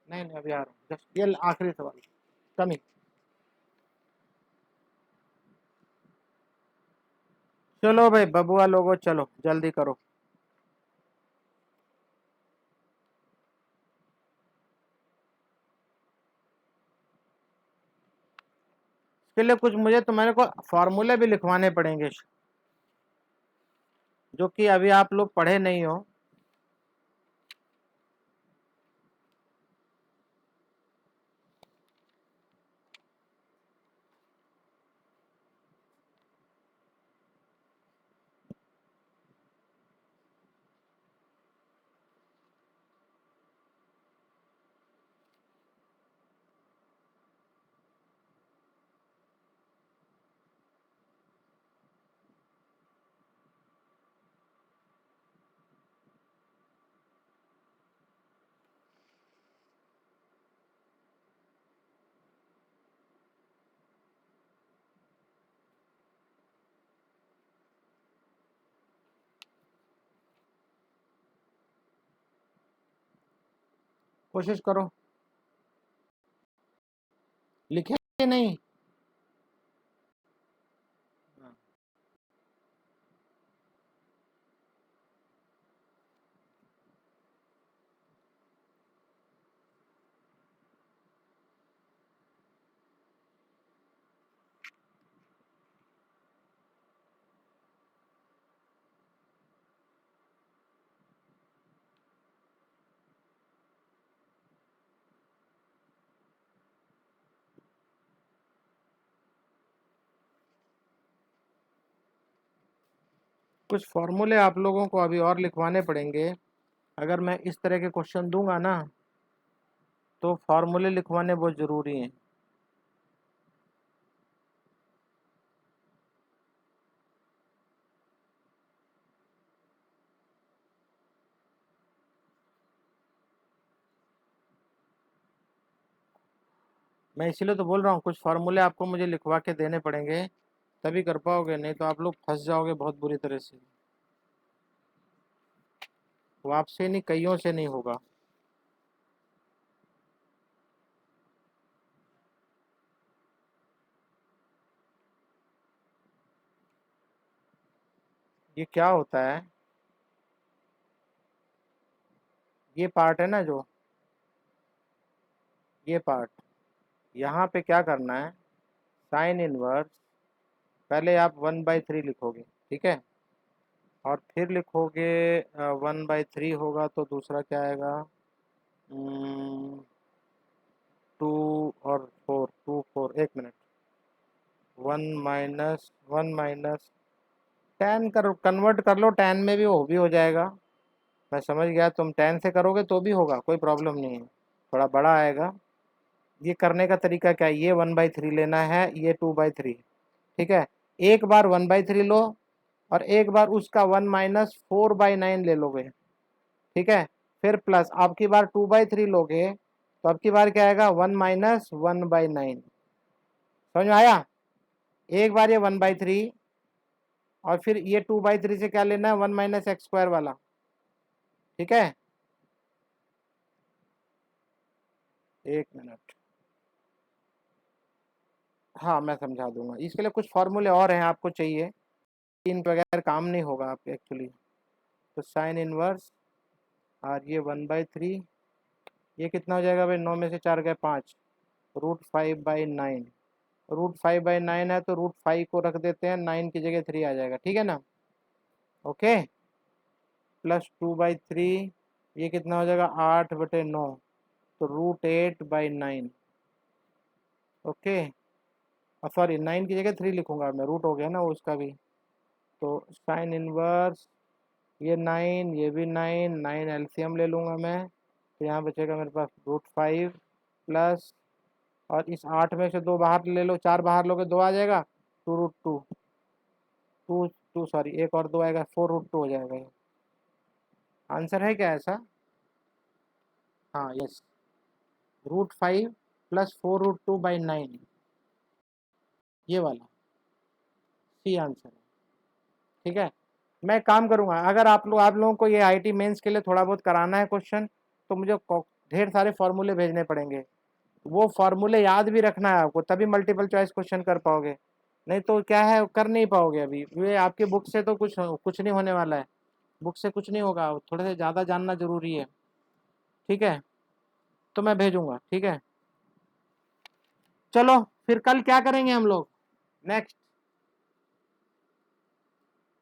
नहीं नहीं, अभी आ रहा हूँ, जस्ट ये आखिरी सवाल कमी। चलो भाई बबुआ लोगो, चलो जल्दी करो। इसके लिए कुछ मुझे तुम्हारे को फॉर्मूले भी लिखवाने पड़ेंगे, जो कि अभी आप लोग पढ़े नहीं हो। कोशिश करो, लिखे नहीं। कुछ फॉर्मूले आप लोगों को अभी और लिखवाने पड़ेंगे। अगर मैं इस तरह के क्वेश्चन दूंगा ना तो फॉर्मूले लिखवाने बहुत ज़रूरी हैं। मैं इसीलिए तो बोल रहा हूँ कुछ फार्मूले आपको मुझे लिखवा के देने पड़ेंगे, तभी कर पाओगे, नहीं तो आप लोग फंस जाओगे बहुत बुरी तरह से। वो आपसे नहीं, कईयों से नहीं होगा। ये क्या होता है, ये पार्ट है ना जो, ये पार्ट, यहाँ पे क्या करना है, साइन इनवर्स, पहले आप 1/3 लिखोगे, ठीक है, और फिर लिखोगे 1/3 होगा तो दूसरा क्या आएगा, 2 और 4, 2 4, 1 मिनट, 1 - 1 - 10 कर कन्वर्ट कर लो, 10 में भी वो भी हो जाएगा। मैं समझ गया, तुम 10 से करोगे तो भी होगा, कोई प्रॉब्लम नहीं है, थोड़ा बड़ा आएगा। ये करने का तरीका क्या है, ये 1/3 लेना है, ये 2/3, ठीक है, एक बार 1/3 लो और एक बार उसका 1 - 4/9 ले लोगे, ठीक है, फिर प्लस आपकी बार 2/3 लोगे तो आपकी बार क्या आएगा 1 - 1/9। समझ में आया? एक बार ये 1/3 और फिर ये 2/3 से क्या लेना है 1 - x² वाला, ठीक है। एक मिनट, हाँ मैं समझा दूंगा, इसके लिए कुछ फॉर्मूले और हैं आपको चाहिए, इन बगैर काम नहीं होगा आपके एक्चुअली। तो साइन इनवर्स और ये 1/3, ये कितना हो जाएगा भाई, 9 में से 4 गए 5, √5/9। √5/9 है तो √5 को रख देते हैं, 9 की जगह 3 आ जाएगा, ठीक है ना। ओके, प्लस 2/3, ये कितना हो जाएगा 8/9, तो √8/9। ओके, सॉरी 9 की जगह 3 लिखूंगा मैं, रूट हो गया ना वो उसका भी। तो साइन इनवर्स ये 9, ये भी 9, 9 एलसीएम ले लूँगा मैं, तो यहाँ बचेगा मेरे पास √5 प्लस, और इस 8 में से 2 बाहर ले लो, 4 बाहर लोगे 2 आ जाएगा, 2√2, टू टू सॉरी एक और 2 आएगा, 4√2 हो जाएगा ये। आंसर है क्या ऐसा? हाँ यस, √5 प्लस 4√2/9, ये वाला सी आंसर है, ठीक है। मैं काम करूंगा, अगर आप लोगों को ये आईटी मेंस के लिए थोड़ा बहुत कराना है क्वेश्चन, तो मुझे ढेर सारे फॉर्मूले भेजने पड़ेंगे, वो फॉर्मूले याद भी रखना है आपको, तभी मल्टीपल चॉइस क्वेश्चन कर पाओगे, नहीं तो क्या है कर नहीं पाओगे। अभी ये आपके बुक से तो कुछ नहीं होने वाला है, बुक से कुछ नहीं होगा, थोड़े से ज़्यादा जानना जरूरी है, ठीक है। तो मैं भेजूंगा, ठीक है। चलो फिर कल क्या करेंगे हम लोग, नेक्स्ट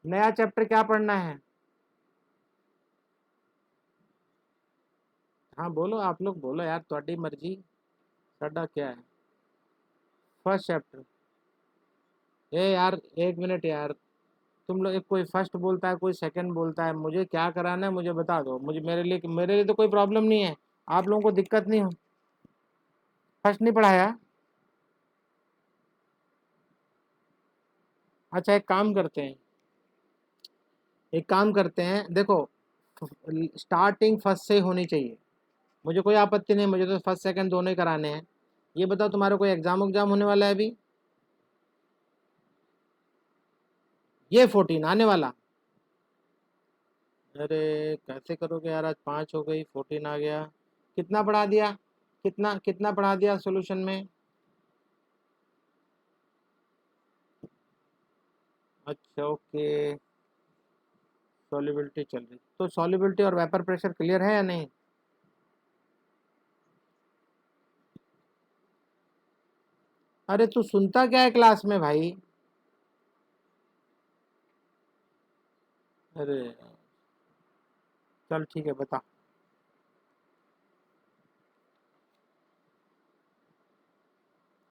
नया चैप्टर क्या पढ़ना है? हाँ बोलो, आप लोग बोलो यार, ਤੁਹਾਡੀ मर्जी, साडा क्या है। फर्स्ट चैप्टर, ए यार एक मिनट यार, तुम लोग एक कोई फर्स्ट बोलता है कोई सेकंड बोलता है, मुझे क्या कराना है मुझे बता दो, मुझे मेरे लिए तो कोई प्रॉब्लम नहीं है, आप लोगों को दिक्कत नहीं हो। फर्स्ट नहीं पढ़ाया? अच्छा एक काम करते हैं देखो, स्टार्टिंग फर्स्ट से होनी चाहिए, मुझे कोई आपत्ति नहीं, मुझे तो फर्स्ट सेकंड दोनों ही कराने हैं। ये बताओ तुम्हारा कोई एग्जाम होने वाला है अभी? ये 14 आने वाला? अरे कैसे करोगे यार, आज 5 हो गई 14 आ गया, कितना पढ़ा दिया, कितना कितना पढ़ा दिया सोल्यूशन में? अच्छा ओके, सॉल्युबिलिटी चल रही, तो सॉल्युबिलिटी और वेपर प्रेशर क्लियर है या नहीं? अरे तू सुनता क्या है क्लास में भाई? अरे चल ठीक है बता।